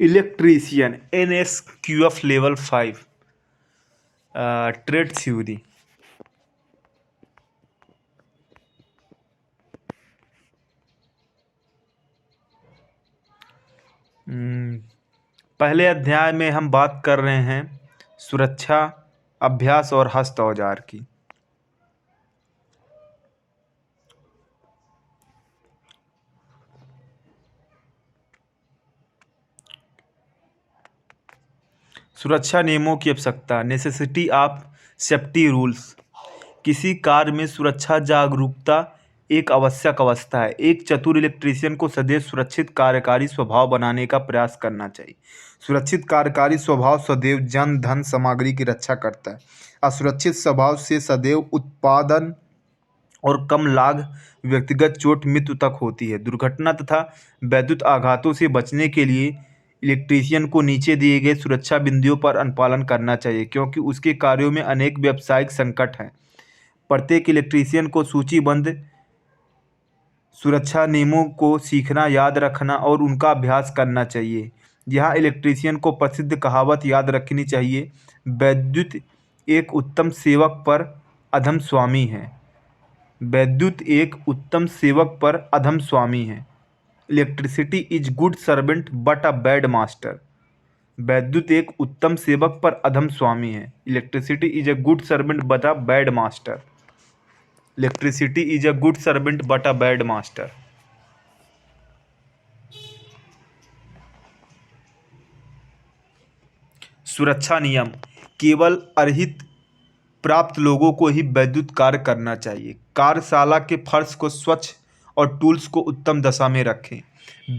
Electrician NSQF level 5 trade theory. पहले अध्याय में हम बात कर रहे हैं सुरक्षा अभ्यास और हस्त औजार की। सुरक्षा नियमों की आवश्यकता, नेसेसिटी ऑफ सेफ्टी रूल्स। किसी कार्य में सुरक्षा जागरूकता एक आवश्यक अवस्था है। एक चतुर इलेक्ट्रीशियन को सदैव सुरक्षित कार्यकारी स्वभाव बनाने का प्रयास करना चाहिए। सुरक्षित कार्यकारी स्वभाव सदैव जन धन सामग्री की रक्षा करता है। असुरक्षित स्वभाव से सदैव उत्पादन और कम लाभ, व्यक्तिगत चोट, मृत्यु तक होती है। दुर्घटना तथा वैद्युत आघातों से बचने के लिए इलेक्ट्रीशियन को नीचे दिए गए सुरक्षा बिंदुओं पर अनुपालन करना चाहिए, क्योंकि उसके कार्यों में अनेक व्यावसायिक संकट हैं। प्रत्येक इलेक्ट्रीशियन को सूचीबद्ध सुरक्षा नियमों को सीखना, याद रखना और उनका अभ्यास करना चाहिए। यहाँ इलेक्ट्रीशियन को प्रसिद्ध कहावत याद रखनी चाहिए, वैद्युत एक उत्तम सेवक पर अधम स्वामी है। वैद्युत एक उत्तम सेवक पर अधम स्वामी है। Electricity is good servant but a bad master. वैद्युत एक उत्तम सेवक पर अधम स्वामी है। Electricity is a good servant but a bad master. Electricity is a good servant but a bad master. सुरक्षा नियम, केवल अर्हित प्राप्त लोगों को ही वैद्युत कार्य करना चाहिए। कार्यशाला के फर्श को स्वच्छ और टूल्स को उत्तम दशा में रखें।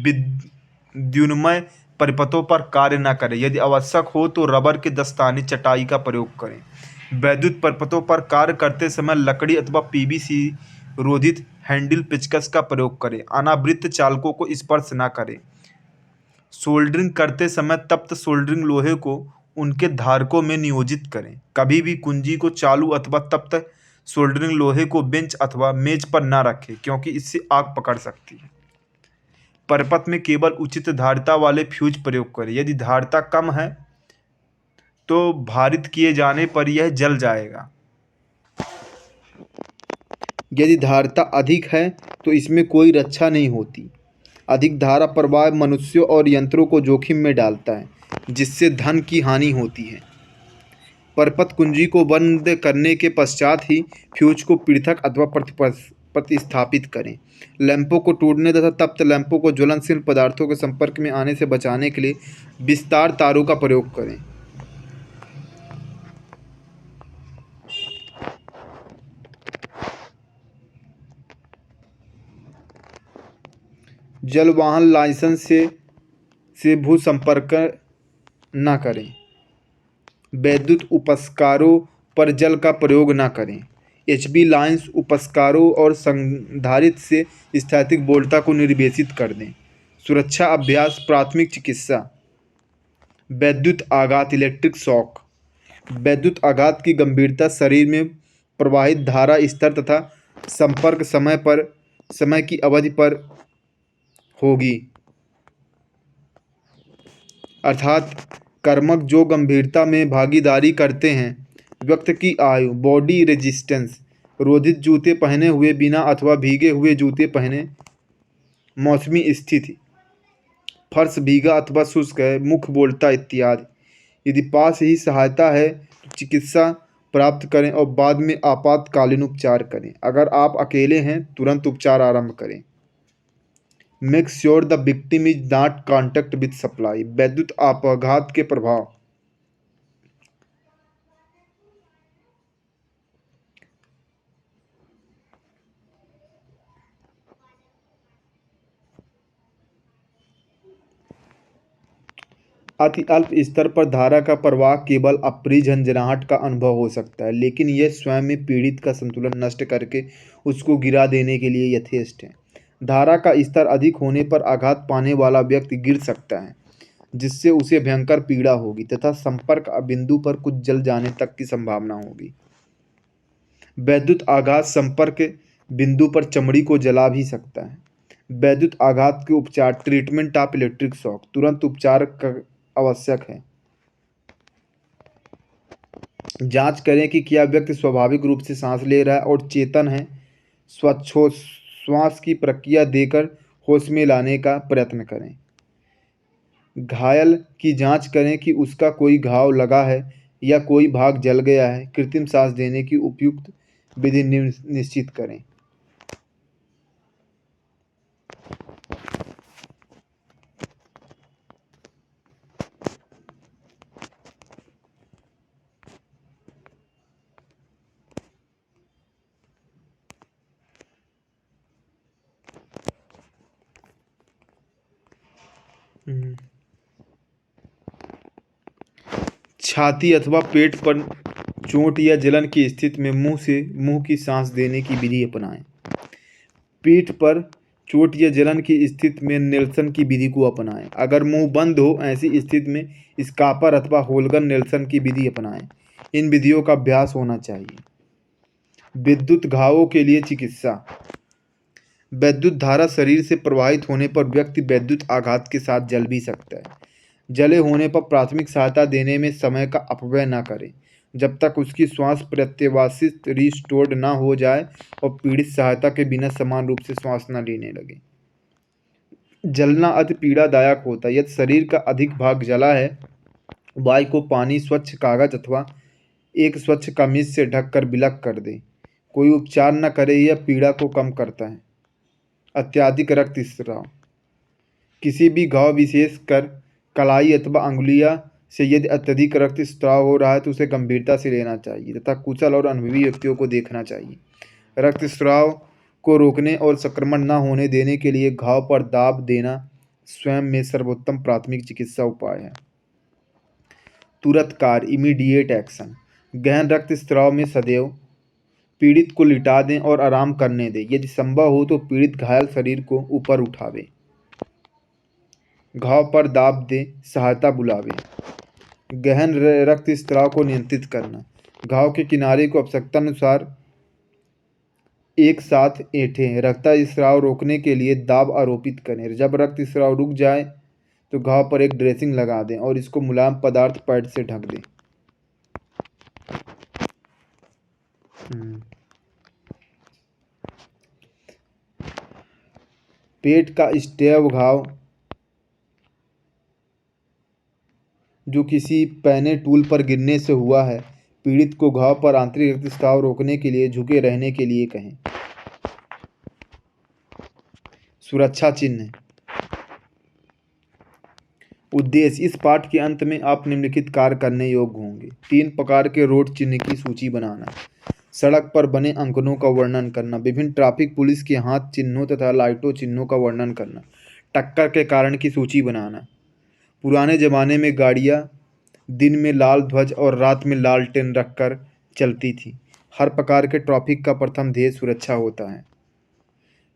विद्युन्मय परिपथों पर कार्य न करें। यदि आवश्यक हो तो रबर के दस्ताने चटाई का प्रयोग करें। वैद्युत परिपथों पर कार्य करते समय लकड़ी अथवा PVC रोधित हैंडल पेचकस का प्रयोग करें। अनावृत चालकों को स्पर्श न करें। सोल्डरिंग करते समय तप्त सोल्डरिंग लोहे को उनके धारकों में नियोजित करें। कभी भी कुंजी को चालू अथवा तप्त सोल्डरिंग लोहे को बेंच अथवा मेज पर न रखें, क्योंकि इससे आग पकड़ सकती है। परिपथ में केवल उचित धारिता वाले फ्यूज प्रयोग करें। यदि धारिता कम है तो भारित किए जाने पर यह जल जाएगा। यदि धारिता अधिक है तो इसमें कोई रक्षा नहीं होती। अधिक धारा प्रवाह मनुष्यों और यंत्रों को जोखिम में डालता है, जिससे धन की हानि होती है। परिपथ कुंजी को बंद करने के पश्चात ही फ्यूज को पृथक अथवा प्रतिस्थापित करें। लैंपों को टूटने तथा तप्त लैंपों को ज्वलनशील पदार्थों के संपर्क में आने से बचाने के लिए विस्तार तारों का प्रयोग करें। जल वाहन लाइसेंस से भू संपर्क न करें। वैद्युत उपस्कारों पर जल का प्रयोग न करें। HV लाइन्स उपस्कारों और संधारित्र से स्थैतिक वोल्टता को निर्देशित कर दें। सुरक्षा अभ्यास, प्राथमिक चिकित्सा। वैद्युत आघात, इलेक्ट्रिक शॉक। वैद्युत आघात की गंभीरता शरीर में प्रवाहित धारा स्तर तथा संपर्क समय की अवधि पर होगी, अर्थात कर्मक जो गंभीरता में भागीदारी करते हैं। व्यक्ति की आयु, बॉडी रेजिस्टेंस। रोधित जूते पहने हुए बिना अथवा भीगे हुए जूते पहने। मौसमी स्थिति, फर्श भीगा अथवा शुष्क है, मुख बोलता इत्यादि। यदि पास ही सहायता है तो चिकित्सा प्राप्त करें और बाद में आपातकालीन उपचार करें। अगर आप अकेले हैं तुरंत उपचार आरंभ करें। Make sure the victim is not contact with supply. वैद्युत आघात के प्रभाव। अति अल्प स्तर पर धारा का प्रवाह केवल अप्रिय झंझनाहट का अनुभव हो सकता है, लेकिन यह स्वयं में पीड़ित का संतुलन नष्ट करके उसको गिरा देने के लिए यथेष्ट है। धारा का स्तर अधिक होने पर आघात पाने वाला व्यक्ति गिर सकता है, जिससे उसे भयंकर पीड़ा होगी तथा संपर्क बिंदु पर कुछ जल जाने तक की संभावना होगी। वैद्युत आघात संपर्क बिंदु पर चमड़ी को जला भी सकता है। वैद्युत आघात के उपचार, ट्रीटमेंट ऑफ इलेक्ट्रिक शॉक, तुरंत उपचार आवश्यक है। जांच करें कि क्या व्यक्ति स्वाभाविक रूप से सांस ले रहा है और चेतन है। श्वास की प्रक्रिया देकर होश में लाने का प्रयत्न करें। घायल की जांच करें कि उसका कोई घाव लगा है या कोई भाग जल गया है। कृत्रिम सांस देने की उपयुक्त विधि निश्चित करें। छाती अथवा पेट पर चोट या जलन की स्थिति में मुंह की सांस देने की विधि अपनाएं। पीठ पर चोट या जलन की स्थिति में नेल्सन की विधि को अपनाएं। अगर मुंह बंद हो, ऐसी स्थिति में स्कापर अथवा होल्गर नेल्सन की विधि अपनाएं। इन विधियों का अभ्यास होना चाहिए। विद्युत घावों के लिए चिकित्सा। वैद्युत धारा शरीर से प्रवाहित होने पर व्यक्ति वैद्युत आघात के साथ जल भी सकता है। जले होने पर प्राथमिक सहायता देने में समय का अपव्यय न करें जब तक उसकी श्वास प्रत्यावर्तित रिस्टोर्ड न हो जाए और पीड़ित सहायता के बिना समान रूप से श्वास न लेने लगे। जलना अति पीड़ादायक होता है। यदि शरीर का अधिक भाग जला है, वायु को पानी, स्वच्छ कागज अथवा एक स्वच्छ कमीज से ढककर विलग कर दे। कोई उपचार न करे, यह पीड़ा को कम करता है। अत्यधिक रक्तस्राव। किसी भी घाव, विशेषकर कलाई अथवा अंगुलियां से यदि अत्यधिक रक्तस्राव हो रहा है तो उसे गंभीरता से लेना चाहिए तथा कुशल और अनुभवी व्यक्तियों को देखना चाहिए। रक्तस्राव को रोकने और संक्रमण न होने देने के लिए घाव पर दाब देना स्वयं में सर्वोत्तम प्राथमिक चिकित्सा उपाय है। तुरंत कार्य, इमीडिएट एक्शन। गहन रक्तस्राव में सदैव पीड़ित को लिटा दें और आराम करने दें। यदि संभव हो तो पीड़ित घायल शरीर को ऊपर उठावे, घाव पर दाब दें, सहायता बुलावे। गहन रक्तस्राव को नियंत्रित करना। घाव के किनारे को आवश्यकतानुसार एक साथ ऐंठें। रक्तस्राव रोकने के लिए दाब आरोपित करें। जब रक्तस्राव रुक जाए तो घाव पर एक ड्रेसिंग लगा दें और इसको मुलायम पदार्थ पैड से ढक दें। पेट का स्टैब घाव जो किसी पैने टूल पर गिरने से हुआ है, पीड़ित को घाव पर आंतरिक रक्तस्राव रोकने के लिए झुके रहने के लिए कहें। सुरक्षा चिन्ह। उद्देश्य। इस पाठ के अंत में आप निम्नलिखित कार्य करने योग्य होंगे। 3 प्रकार के रोड चिन्ह की सूची बनाना, सड़क पर बने अंकनों का वर्णन करना, विभिन्न ट्रैफिक पुलिस के हाथ चिन्हों तथा लाइटों चिन्हों का वर्णन करना, टक्कर के कारण की सूची बनाना। पुराने ज़माने में गाड़ियाँ दिन में लाल ध्वज और रात में लालटेन रखकर चलती थी। हर प्रकार के ट्रैफिक का प्रथम ध्येय सुरक्षा होता है।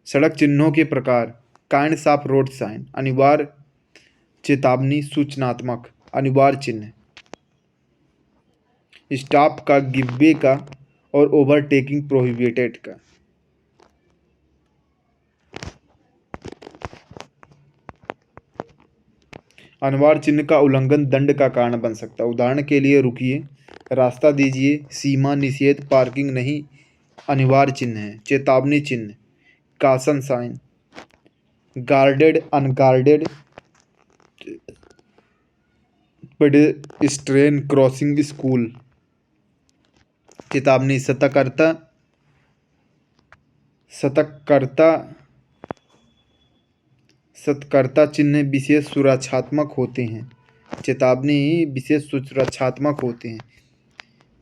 सड़क चिन्हों के प्रकार। Kinds of road sign. अनिवार्य, चेतावनी, सूचनात्मक। अनिवार्य चिन्ह स्टॉप का, गिव का और ओवरटेकिंग प्रोहिबिटेड का। अनिवार्य चिन्ह का उल्लंघन दंड का कारण बन सकता है। उदाहरण के लिए रुकिए, रास्ता दीजिए, सीमा, निषेध, पार्किंग नहीं अनिवार्य चिन्ह है। चेतावनी चिन्ह caution sign, guarded, unguarded, pedestrian crossing, school. चेतावनी सतर्कता, सतर्कता चिन्ह विशेष सुरक्षात्मक होते हैं। चेतावनी विशेष सुरक्षात्मक होते हैं।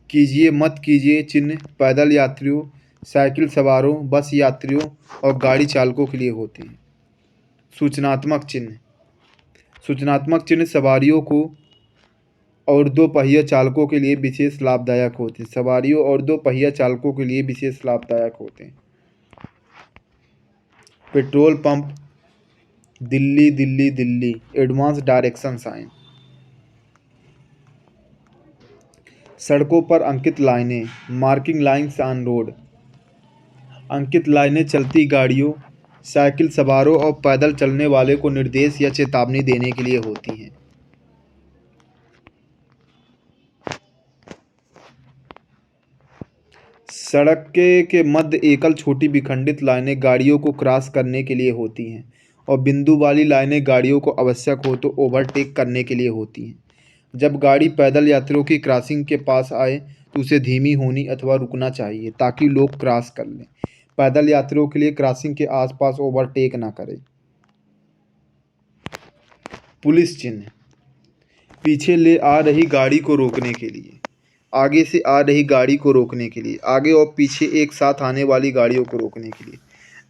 कीजिए मत कीजिए चिन्ह पैदल यात्रियों, साइकिल सवारों, बस यात्रियों और गाड़ी चालकों के लिए होते हैं। सूचनात्मक चिन्ह। सूचनात्मक चिन्ह सवारियों को और 2 पहिया चालकों के लिए विशेष लाभदायक होते हैं। सवारियों और 2 पहिया चालकों के लिए विशेष लाभदायक होते हैं। Petrol pump, Delhi Delhi Delhi, advance direction sign. सड़कों पर अंकित लाइनें, मार्किंग लाइन्स ऑन रोड। अंकित लाइनें चलती गाड़ियों साइकिल सवारों और पैदल चलने वाले को निर्देश या चेतावनी देने के लिए होती हैं। सड़क के मध्य एकल छोटी विखंडित लाइनें गाड़ियों को क्रॉस करने के लिए होती हैं और बिंदु वाली लाइनें गाड़ियों को आवश्यक हो तो ओवरटेक करने के लिए होती हैं। जब गाड़ी पैदल यात्रियों की क्रॉसिंग के पास आए तो उसे धीमी होनी अथवा रुकना चाहिए ताकि लोग क्रॉस कर लें। पैदल यात्रियों के लिए क्रॉसिंग के आसपास ओवरटेक ना करें। पुलिस चिन्ह पीछे ले आ रही गाड़ी को रोकने के लिए, आगे से आ रही गाड़ी को रोकने के लिए, आगे और पीछे एक साथ आने वाली गाड़ियों को रोकने के लिए,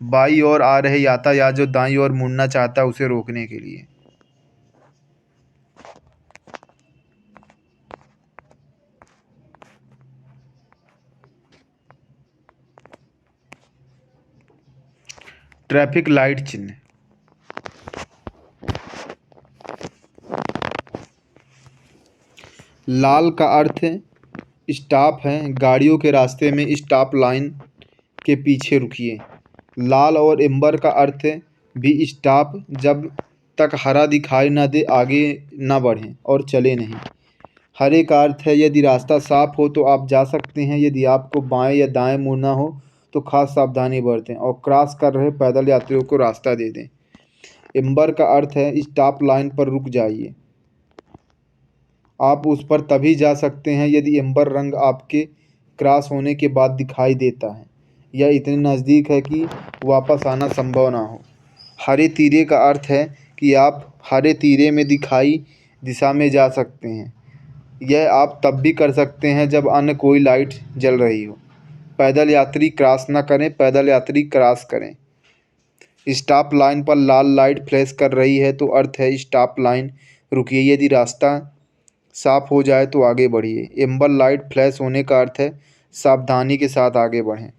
बाईं ओर आ रहे यातायात जो दाईं ओर मुड़ना चाहता है उसे रोकने के लिए। ट्रैफिक लाइट चिन्ह लाल का अर्थ है स्टॉप है, गाड़ियों के रास्ते में स्टॉप लाइन के पीछे रुकिए। लाल और एम्बर का अर्थ है भी स्टॉप, जब तक हरा दिखाई न दे आगे न बढ़ें और चले नहीं। हरे का अर्थ है यदि रास्ता साफ हो तो आप जा सकते हैं, यदि आपको बाएं या दाएं मुड़ना हो तो खास सावधानी बरतें और क्रॉस कर रहे पैदल यात्रियों को रास्ता दे दें। एम्बर का अर्थ है स्टॉप लाइन पर रुक जाइए, आप उस पर तभी जा सकते हैं यदि एम्बर रंग आपके क्रॉस होने के बाद दिखाई देता है या इतने नज़दीक है कि वापस आना संभव ना हो। हरे तीरे का अर्थ है कि आप हरे तीरे में दिखाई दिशा में जा सकते हैं, यह आप तब भी कर सकते हैं जब अन्य कोई लाइट जल रही हो। पैदल यात्री क्रॉस न करें, पैदल यात्री क्रॉस करें। स्टॉप लाइन पर लाल लाइट फ्लैश कर रही है तो अर्थ है स्टॉप लाइन रुकिए, यदि रास्ता साफ हो जाए तो आगे बढ़िए। एम्बर लाइट फ्लैश होने का अर्थ है सावधानी के साथ आगे बढ़ें।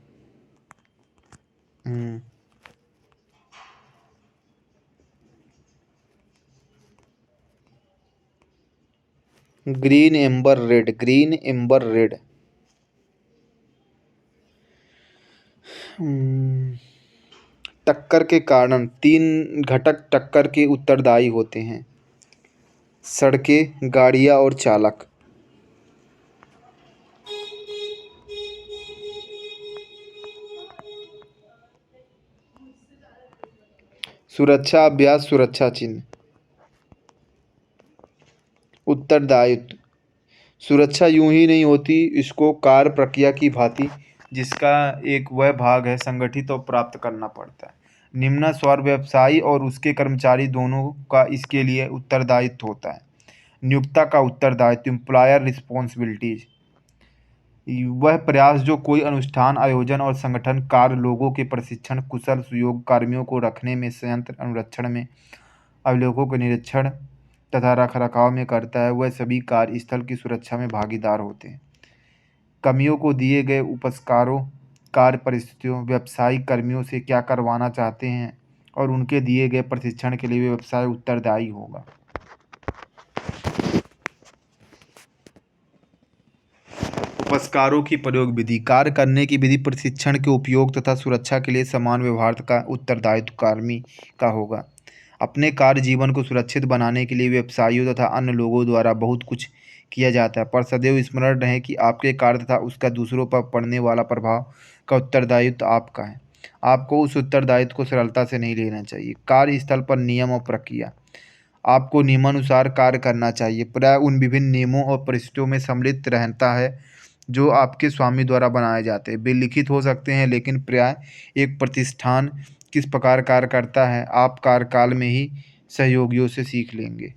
Green amber red, green amber red. टक्कर के कारण तीन घटक टक्कर के उत्तरदायी होते हैं: सड़कें, गाड़ियाँ और चालक। सुरक्षा अभ्यास, सुरक्षा चिन्ह। उत्तरदायित्व सुरक्षा यूं ही नहीं होती, इसको कार्य प्रक्रिया की भांति जिसका एक वह भाग है संगठित और प्राप्त करना पड़ता है। निम्न स्वर व्यवसायी और उसके कर्मचारी दोनों का इसके लिए उत्तरदायित्व होता है। नियोक्ता का उत्तरदायित्व, एम्प्लॉयर रिस्पॉन्सिबिलिटीज, वह प्रयास जो कोई अनुष्ठान, आयोजन और संगठन कार्य लोगों के प्रशिक्षण, कुशल सुयोग्य कार्मिकों को रखने में, संयंत्र अनुरक्षण में, अवलोकों के निरीक्षण तथा रखरखाव में करता है, वह सभी कार्यस्थल की सुरक्षा में भागीदार होते हैं। कर्मियों को दिए गए उपस्कारों, कार्य परिस्थितियों, व्यावसायिक कर्मियों से क्या करवाना चाहते हैं और उनके दिए गए प्रशिक्षण के लिए व्यवसाय उत्तरदायी होगा। उपस्कारों की प्रयोग विधि, कार्य करने की विधि, प्रशिक्षण के उपयोग तथा सुरक्षा के लिए समान व्यवहार का उत्तरदायित्व कार्मी का होगा। अपने कार्य जीवन को सुरक्षित बनाने के लिए व्यवसायियों तथा अन्य लोगों द्वारा बहुत कुछ किया जाता है, पर सदैव स्मरण रहे कि आपके कार्य तथा उसका दूसरों पर पड़ने वाला प्रभाव का उत्तरदायित्व आपका है। आपको उस उत्तरदायित्व को सरलता से नहीं लेना चाहिए। कार्यस्थल पर नियम और प्रक्रिया, आपको नियमानुसार कार्य करना चाहिए। प्राय उन विभिन्न नियमों और परिस्थितियों में सम्मिलित रहता है जो आपके स्वामी द्वारा बनाए जाते हैं। वे लिखित हो सकते हैं, लेकिन प्राय एक प्रतिष्ठान किस प्रकार कार्य करता है आप कार्यकाल में ही सहयोगियों से सीख लेंगे।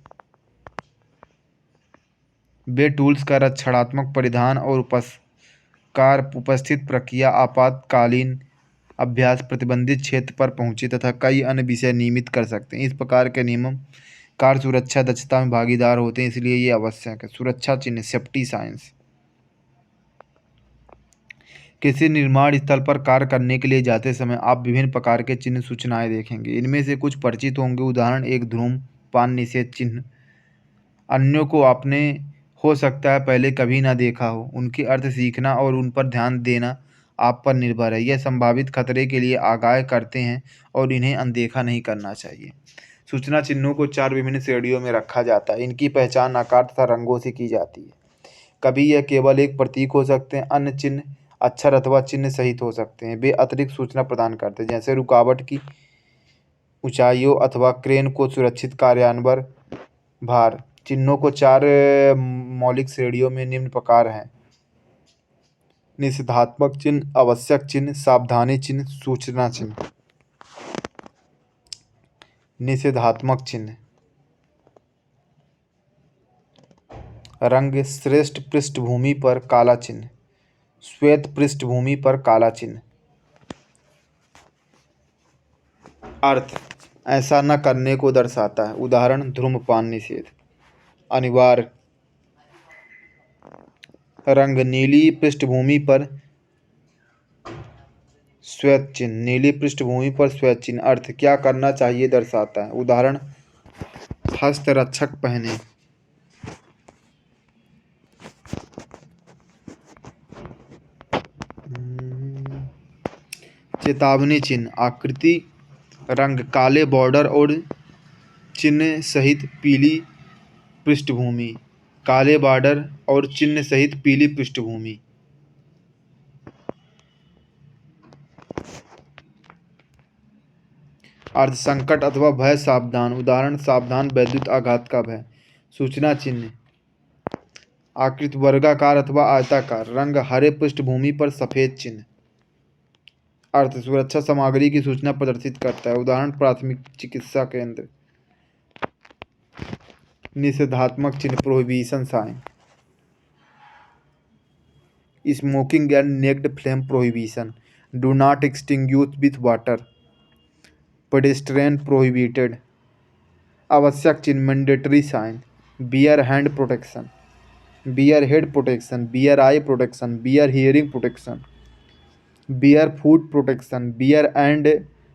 वे टूल्स का रक्षणात्मक परिधान और उपस्थित प्रक्रिया, आपातकालीन अभ्यास, प्रतिबंधित क्षेत्र पर पहुँचे तथा कई अन्य विषय नियमित कर सकते हैं। इस प्रकार के नियम कार्य सुरक्षा दक्षता में भागीदार होते हैं, इसलिए ये आवश्यक है। सुरक्षा चिन्ह, सेफ्टी साइंस। किसी निर्माण स्थल पर कार्य करने के लिए जाते समय आप विभिन्न प्रकार के चिन्ह सूचनाएं देखेंगे। इनमें से कुछ परिचित होंगे, उदाहरण एक धूम्रपान निषेध चिन्ह। अन्यों को आपने हो सकता है पहले कभी ना देखा हो। उनके अर्थ सीखना और उन पर ध्यान देना आप पर निर्भर है। यह संभावित खतरे के लिए आगाह करते हैं और इन्हें अनदेखा नहीं करना चाहिए। सूचना चिन्हों को 4 विभिन्न श्रेणियों में रखा जाता है। इनकी पहचान आकार तथा रंगों से की जाती है। कभी यह केवल एक प्रतीक हो सकते हैं, अन्य चिन्ह अक्षर अथवा चिन्ह सहित हो सकते हैं। वे अतिरिक्त सूचना प्रदान करते हैं, जैसे रुकावट की ऊंचाइयों अथवा क्रेन को सुरक्षित कार्यान्वयन भार। चिन्हों को 4 मौलिक श्रेणियों में निम्न प्रकार हैं: निषेधात्मक चिन्ह, आवश्यक चिन्ह, सावधानी चिन्ह, सूचना चिन्ह। निषेधात्मक चिन्ह: रंग श्रेष्ठ पृष्ठभूमि पर काला चिन्ह, श्वेत पृष्ठभूमि पर काला चिन्ह। अर्थ ऐसा न करने को दर्शाता है। उदाहरण धूम्रपान निषेध। अनिवार्य रंग नीली पृष्ठभूमि पर श्वेत चिन्ह, नीली पृष्ठभूमि पर श्वेत चिन्ह। अर्थ क्या करना चाहिए दर्शाता है। उदाहरण हस्तरक्षक पहने। चेतावनी चिन्ह, आकृति, रंग काले बॉर्डर और चिन्ह सहित पीली पृष्ठभूमि, काले बॉर्डर और चिन्ह सहित पीली पृष्ठभूमि। अर्थ संकट अथवा भय, सावधान। उदाहरण सावधान वैद्युत आघात का भय। सूचना चिन्ह, आकृति वर्गाकार अथवा आयताकार, रंग हरे पृष्ठभूमि पर सफेद चिन्ह। अर्थ सुरक्षा सामग्री की सूचना प्रदर्शित करता है। उदाहरण प्राथमिक चिकित्सा केंद्र। निषेधात्मक चिन्ह, prohibition sign. Smoking and naked flame prohibition, do not extinguish with water, pedestrian prohibited. आवश्यक चिन्ह, mandatory sign, wear hand protection, wear head protection, wear eye protection, wear hearing protection, wear foot protection, wear and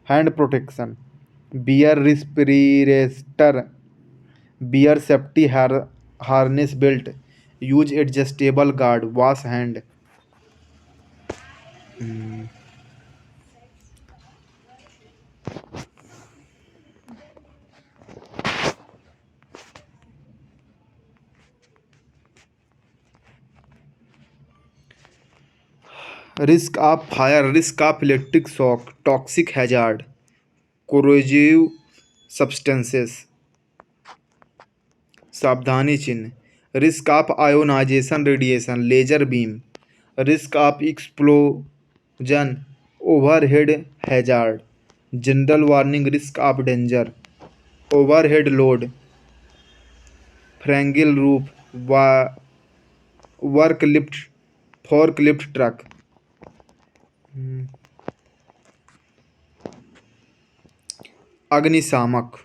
hand protection, wear respirator, wear safety harness belt, use adjustable guard, wash hand. Risk of fire, risk of electric shock, toxic hazard, corrosive substances. सावधानी चिन्ह, risk of ionisation radiation, laser beam, risk of explosion, overhead hazard, general warning, risk of danger, overhead load, fragile roof, work lift, fork lift truck. अग्निशामक,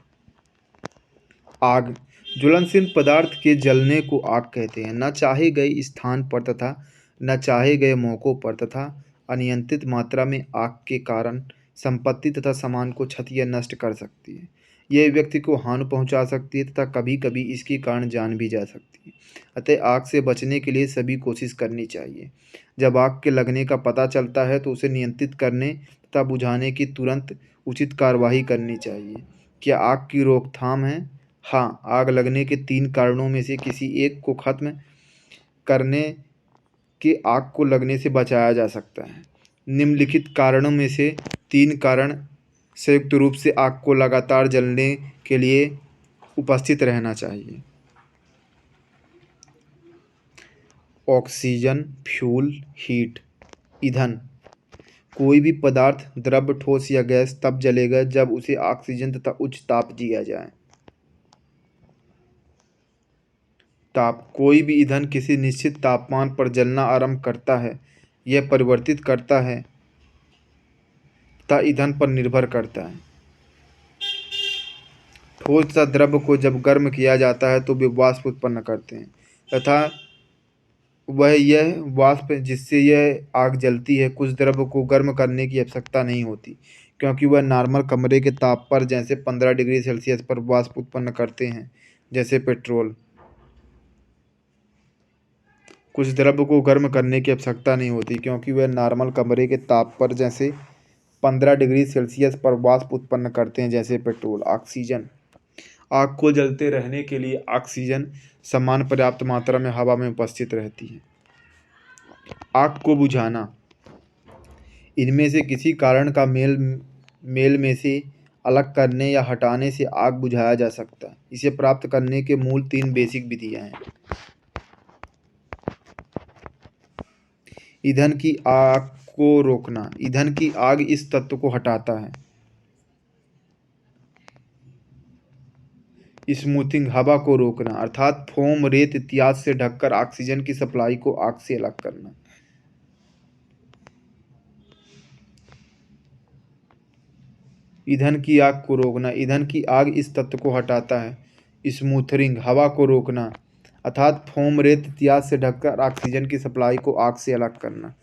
आग, ज्वलनशील पदार्थ के जलने को आग कहते हैं। न चाहे गए स्थान पर तथा न चाहे गए मौकों पर तथा अनियंत्रित मात्रा में आग के कारण संपत्ति तथा सामान को क्षति या नष्ट कर सकती है। यह व्यक्ति को हानि पहुंचा सकती है तथा कभी कभी इसके कारण जान भी जा सकती है। अतः आग से बचने के लिए सभी कोशिश करनी चाहिए। जब आग के लगने का पता चलता है तो उसे नियंत्रित करने तथा बुझाने की तुरंत उचित कार्रवाई करनी चाहिए। क्या आग की रोकथाम है? हाँ, आग लगने के 3 कारणों में से किसी एक को खत्म करने के आग को लगने से बचाया जा सकता है। निम्नलिखित कारणों में से 3 कारण संयुक्त रूप से आग को लगातार जलने के लिए उपस्थित रहना चाहिए। ऑक्सीजन, फ्यूल, हीट, ईंधन। कोई भी पदार्थ, द्रव, ठोस या गैस तब जलेगा जब उसे ऑक्सीजन तथा उच्च ताप दिया जाए। ताप, कोई भी ईंधन किसी निश्चित तापमान पर जलना आरंभ करता है। यह परिवर्तित करता है तथा ईंधन पर निर्भर करता है। ठोस तथा द्रव को जब गर्म किया जाता है तो वे वाष्प उत्पन्न करते हैं तथा यह वाष्प जिससे यह आग जलती है। कुछ द्रव को गर्म करने की आवश्यकता नहीं होती क्योंकि वह नॉर्मल कमरे के ताप पर जैसे 15 डिग्री सेल्सियस पर वाष्प उत्पन्न करते हैं, जैसे पेट्रोल। कुछ द्रव्य को गर्म करने की आवश्यकता नहीं होती क्योंकि वे नॉर्मल कमरे के ताप पर जैसे 15 डिग्री सेल्सियस पर वाष्प उत्पन्न करते हैं, जैसे पेट्रोल। ऑक्सीजन। आग को जलते रहने के लिए ऑक्सीजन समान पर्याप्त मात्रा में हवा में उपस्थित रहती है। आग को बुझाना। इनमें से किसी कारण का मेल में से अलग करने या हटाने से आग बुझाया जा सकता है। इसे प्राप्त करने के मूल 3 बेसिक विधियां हैं। ईंधन की आग को रोकना। ईंधन की आग इस तत्व को हटाता है। स्मूथिंग। हवा को रोकना अर्थात फोम, रेत इत्यादि से ढककर ऑक्सीजन की सप्लाई को आग से अलग करना। ईंधन की आग को रोकना। ईंधन की आग इस तत्व को हटाता है। स्मूथरिंग। हवा को रोकना अर्थात फोम, रेत इत्यादि से ढककर ऑक्सीजन की सप्लाई को आग से अलग करना।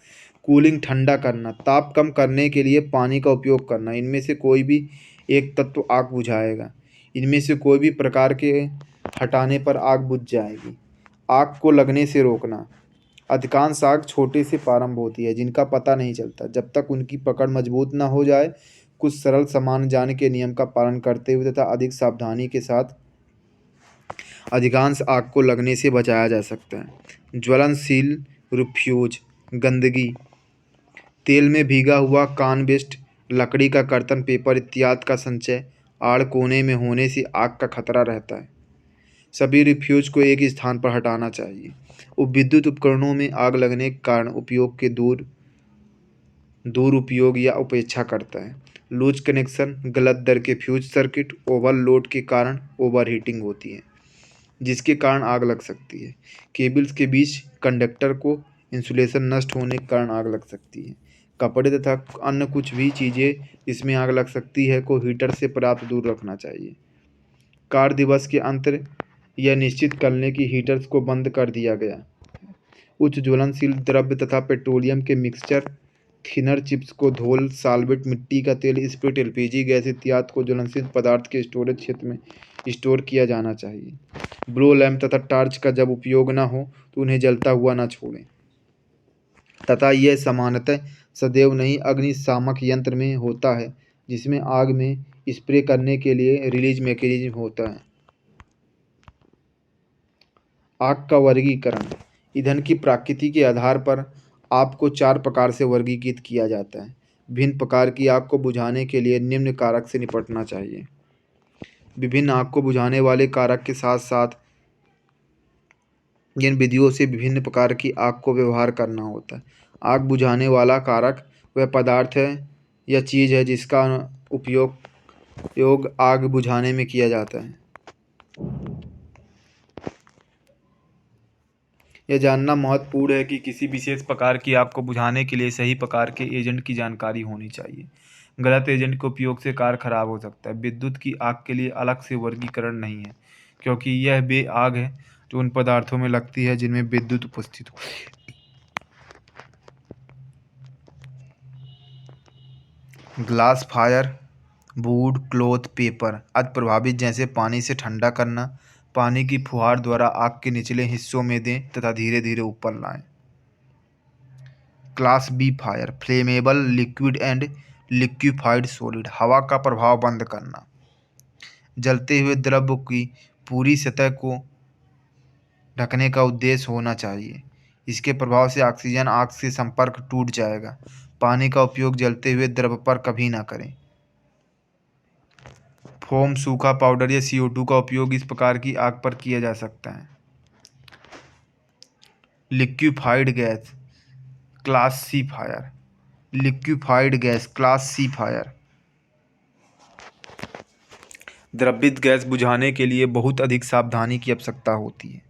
कूलिंग। ठंडा करना। ताप कम करने के लिए पानी का उपयोग करना। इनमें से कोई भी एक तत्व आग बुझाएगा। इनमें से कोई भी प्रकार के हटाने पर आग बुझ जाएगी। आग को लगने से रोकना। अधिकांश आग छोटे से प्रारंभ होती है जिनका पता नहीं चलता जब तक उनकी पकड़ मजबूत न हो जाए। कुछ सरल सामान्य ज्ञान के नियम का पालन करते हुए तथा अधिक सावधानी के साथ अधिकांश आग को लगने से बचाया जा सकता है। ज्वलनशील रिफ्यूज। गंदगी। तेल में भीगा हुआ कॉनवेस्ट, लकड़ी का कर्तन, पेपर इत्यादि का संचय आड़ कोने में होने से आग का खतरा रहता है। सभी रिफ्यूज को एक स्थान पर हटाना चाहिए। विद्युत उपकरणों में आग लगने के कारण उपयोग के दूर उपयोग या उपेक्षा करता है। Loose connection. गलत दर के फ्यूज सर्किट ओवरलोड के कारण ओवरहीटिंग होती है जिसके कारण आग लग सकती है। केबल्स के बीच कंडक्टर को इंसुलेशन नष्ट होने के कारण आग लग सकती है। कपड़े तथा अन्य कुछ भी चीज़ें इसमें आग लग सकती है को हीटर से पर्याप्त दूर रखना चाहिए। कार्य दिवस के अंत यह निश्चित करने की हीटर्स को बंद कर दिया गया। उच्च ज्वलनशील द्रव्य तथा पेट्रोलियम के मिक्सचर, थिनर चिप्स को धोल, सॉल्वेंट, मिट्टी का तेल, स्प्रिट, एलपीजी गैस इत्यादि को ज्वलनशील पदार्थ के स्टोरेज क्षेत्र में स्टोर किया जाना चाहिए। ब्लो लैंप तथा टॉर्च का जब उपयोग न हो तो उन्हें जलता हुआ न छोड़ें तथा यह सामान्यतः सदैव नहीं अग्निशामक यंत्र में होता है जिसमें आग में स्प्रे करने के लिए रिलीज मैकेनिज्म होता है। आग का वर्गीकरण। ईंधन की प्रकृति के आधार पर आग को 4 प्रकार से वर्गीकृत किया जाता है। विभिन्न प्रकार की आग को बुझाने के लिए निम्न कारक से निपटना चाहिए। विभिन्न आग को बुझाने वाले कारक के साथ साथ इन विधियों से विभिन्न प्रकार की आग को व्यवहार करना होता है। आग बुझाने वाला कारक वह पदार्थ है या चीज़ है जिसका उपयोग आग बुझाने में किया जाता है। यह जानना महत्वपूर्ण है कि किसी विशेष प्रकार की आग को बुझाने के लिए सही प्रकार के एजेंट की जानकारी होनी चाहिए। गलत एजेंट के उपयोग से कार्य खराब हो सकता है। विद्युत की आग के लिए अलग से वर्गीकरण नहीं है क्योंकि यह वे आग है जो उन पदार्थों में लगती है जिनमें विद्युत उपस्थित हो। Glass fire, would, cloth, paper आदि प्रभावित जैसे पानी से ठंडा करना। पानी की फुहार द्वारा आग के निचले हिस्सों में दें तथा धीरे धीरे ऊपर लाएं। Class B fire, flammable liquid and liquefied solid. हवा का प्रभाव बंद करना। जलते हुए द्रव्य की पूरी सतह को ढकने का उद्देश्य होना चाहिए। इसके प्रभाव से ऑक्सीजन आग से संपर्क टूट जाएगा। पानी का उपयोग जलते हुए द्रव्य पर कभी ना करें। फोम, सूखा पाउडर या CO2 का उपयोग इस प्रकार की आग पर किया जा सकता है। Liquefied gas, class C fire. Liquefied gas, class C fire. द्रवित गैस बुझाने के लिए बहुत अधिक सावधानी की आवश्यकता होती है।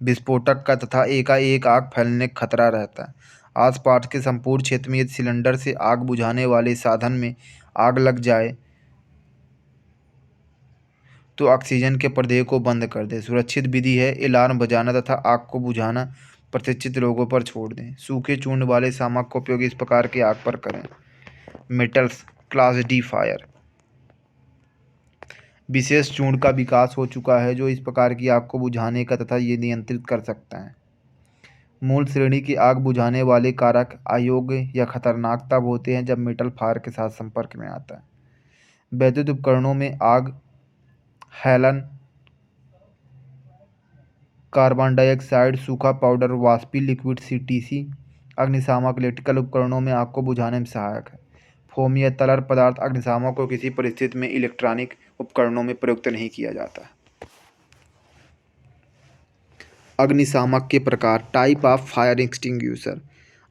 विस्फोटक का तथा एकाएक आग फैलने का खतरा रहता है। आसपास के संपूर्ण क्षेत्र में यदि सिलेंडर से आग बुझाने वाले साधन में आग लग जाए तो ऑक्सीजन के पर्दे को बंद कर दें। सुरक्षित विधि है अलार्म बजाना तथा आग को बुझाना प्रशिक्षित लोगों पर छोड़ दें। सूखे चूर्ण वाले सामग्री का उपयोग इस प्रकार की आग पर करें। Metals, class D fire. विशेष चूर्ण का विकास हो चुका है जो इस प्रकार की आग को बुझाने का तथा ये नियंत्रित कर सकता है। मूल श्रेणी की आग बुझाने वाले कारक अयोग्य या खतरनाक तब होते हैं जब मेटल फायर के साथ संपर्क में आता है। वैद्युत उपकरणों में आग, हैलन, कार्बन डाइऑक्साइड, सूखा पाउडर, वाष्पीय लिक्विड सीटीसी अग्निशामक इलेक्ट्रिकल उपकरणों में आग को बुझाने में सहायक है। फोम या तरल पदार्थ अग्निशामक को किसी परिस्थिति में इलेक्ट्रॉनिक उपकरणों में प्रयुक्त नहीं किया जाता है। अग्निशामक के प्रकार, टाइप ऑफ फायर एक्सटिंग्विशर।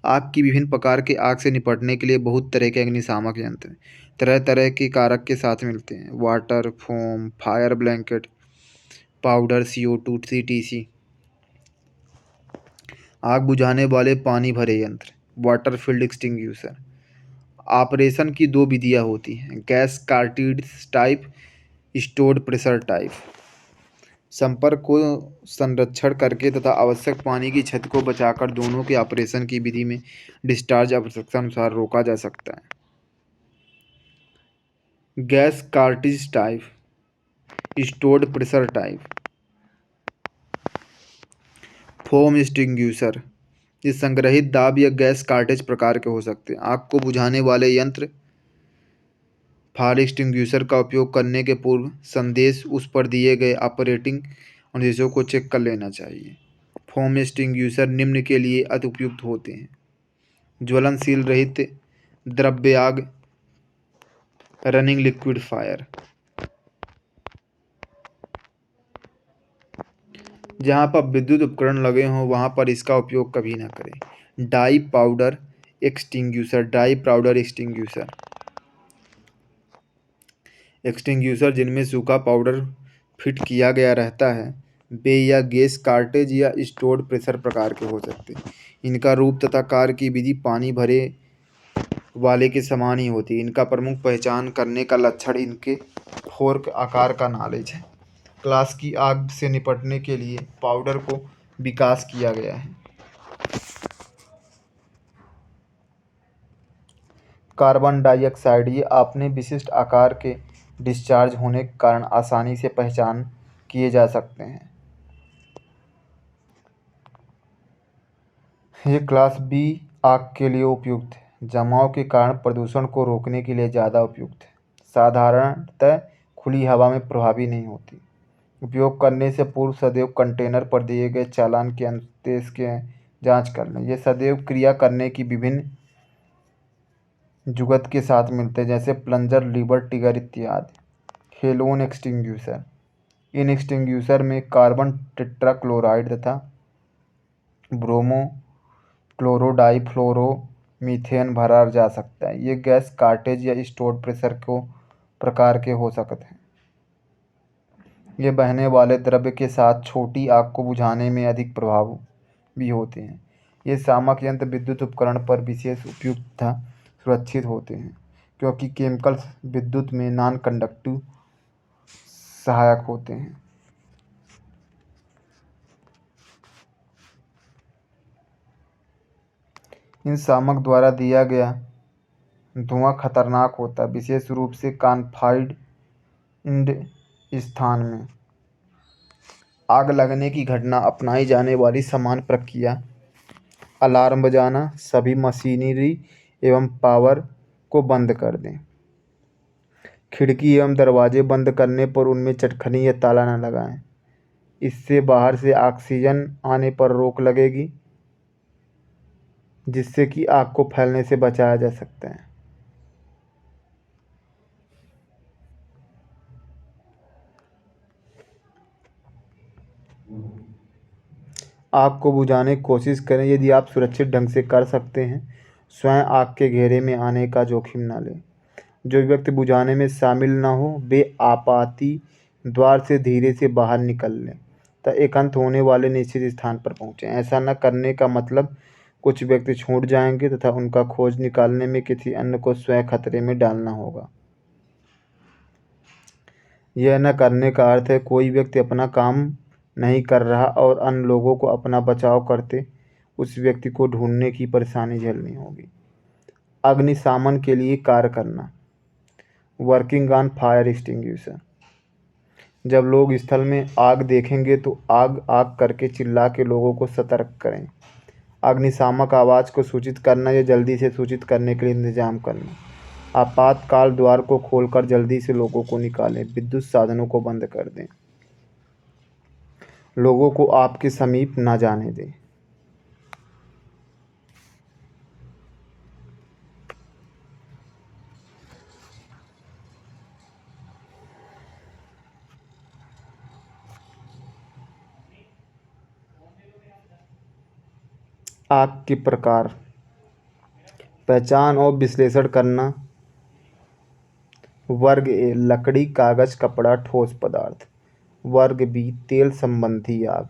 आग की विभिन्न प्रकार के आग से निपटने के लिए बहुत तरह के अग्निशामक यंत्र तरह तरह के कारक के साथ मिलते हैं। Water, foam, fire blanket, powder, CO2, CTC। आग बुझाने वाले पानी भरे यंत्र, वाटर फील्ड एक्सटिंग्विशर। ऑपरेशन की दो विधियां होती हैं, gas cartridge type, stored pressure type. संपर्क को संरक्षण करके तथा आवश्यक पानी की छत को बचाकर दोनों के ऑपरेशन की विधि में डिस्चार्ज आवश्यकता अनुसार रोका जा सकता है। Gas cartridge type, stored pressure type. Foam extinguisher, ये संग्रहित दाब या गैस कार्ट्रिज प्रकार के हो सकते हैं। आग को बुझाने वाले यंत्र फायर एक्सटिंग्विशर का उपयोग करने के पूर्व संदेश उस पर दिए गए ऑपरेटिंग अनुदेशों को चेक कर लेना चाहिए। फोम एक्सटिंग्विशर निम्न के लिए अति उपयुक्त होते हैं: ज्वलनशील रहित द्रव्य आग, रनिंग लिक्विड फायर। जहाँ पर विद्युत उपकरण लगे हों वहाँ पर इसका उपयोग कभी ना करें। Dry powder extinguisher, dry powder extinguisher जिनमें सूखा पाउडर फिट किया गया रहता है, वे या गैस कार्टेज या स्टोर्ड प्रेशर प्रकार के हो सकते हैं। इनका रूप तथा कार्य की विधि पानी भरे वाले के समान ही होती है। इनका प्रमुख पहचान करने का लक्षण इनके फोर्क आकार का नॉलेज है। क्लास की आग से निपटने के लिए पाउडर को विकास किया गया है। कार्बन डाइऑक्साइड, ये अपने विशिष्ट आकार के डिस्चार्ज होने के कारण आसानी से पहचान किए जा सकते हैं। ये क्लास बी आग के लिए उपयुक्त है। जमाव के कारण प्रदूषण को रोकने के लिए ज़्यादा उपयुक्त है। साधारणतः खुली हवा में प्रभावी नहीं होती। उपयोग करने से पूर्व सदैव कंटेनर पर दिए गए चालान के अनुदेश की जांच कर लें। ये सदैव क्रिया करने की विभिन्न जुगत के साथ मिलते हैं, जैसे प्लंजर, लीवर, टिगर इत्यादि। हेलोन एक्सटिंग्विशर, इन एक्सटिंग्विशर में कार्बन टेट्राक्लोराइड तथा ब्रोमो क्लोरोडाइफ्लोरोमीथेन भरा जा सकता है। ये गैस कार्टेज या स्टोर्ड प्रेशर को प्रकार के हो सकते हैं। ये बहने वाले द्रव्य के साथ छोटी आग को बुझाने में अधिक प्रभावी होते हैं। ये शामक यंत्र विद्युत उपकरण पर विशेष उपयुक्त तथा सुरक्षित होते हैं, क्योंकि केमिकल्स विद्युत में नॉन कंडक्टिव सहायक होते हैं। इन शामक द्वारा दिया गया धुआं खतरनाक होता है, विशेष रूप से कॉन्फाइंड स्थान में। आग लगने की घटना अपनाई जाने वाली सामान्य प्रक्रिया: अलार्म बजाना, सभी मशीनरी एवं पावर को बंद कर दें। खिड़की एवं दरवाजे बंद करने पर उनमें चटखनी या ताला न लगाएं। इससे बाहर से ऑक्सीजन आने पर रोक लगेगी, जिससे कि आग को फैलने से बचाया जा सकता है। आग को बुझाने की कोशिश करें यदि आप सुरक्षित ढंग से कर सकते हैं। स्वयं आग के घेरे में आने का जोखिम न लें। जो व्यक्ति बुझाने में शामिल न हो वे आपाती द्वार से धीरे से बाहर निकल लें तथा एकांत होने वाले निश्चित स्थान पर पहुँचें। ऐसा न करने का मतलब कुछ व्यक्ति छूट जाएंगे तथा उनका खोज निकालने में किसी अन्य को स्वयं खतरे में डालना होगा। यह न करने का अर्थ है कोई व्यक्ति अपना काम नहीं कर रहा और अन्य लोगों को अपना बचाव करते उस व्यक्ति को ढूंढने की परेशानी झेलनी होगी। अग्निशमन के लिए कार्य करना, वर्किंग ऑन फायर एक्सटिंग्विशर। जब लोग स्थल में आग देखेंगे तो आग आग करके चिल्ला के लोगों को सतर्क करें। अग्निशामक आवाज़ को सूचित करना या जल्दी से सूचित करने के लिए इंतजाम करना। आपातकाल द्वार को खोलकर जल्दी से लोगों को निकालें। विद्युत साधनों को बंद कर दें। लोगों को आपके समीप न जाने दें। आग के प्रकार, पहचान और विश्लेषण करना। वर्ग ए लकड़ी, कागज, कपड़ा, ठोस पदार्थ। वर्ग बी तेल संबंधी आग,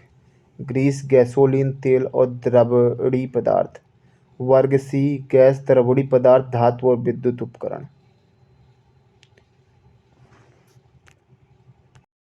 ग्रीस, गैसोलीन, तेल और द्रवणीय पदार्थ। वर्ग सी गैस, द्रवणीय पदार्थ, धातु और विद्युत उपकरण।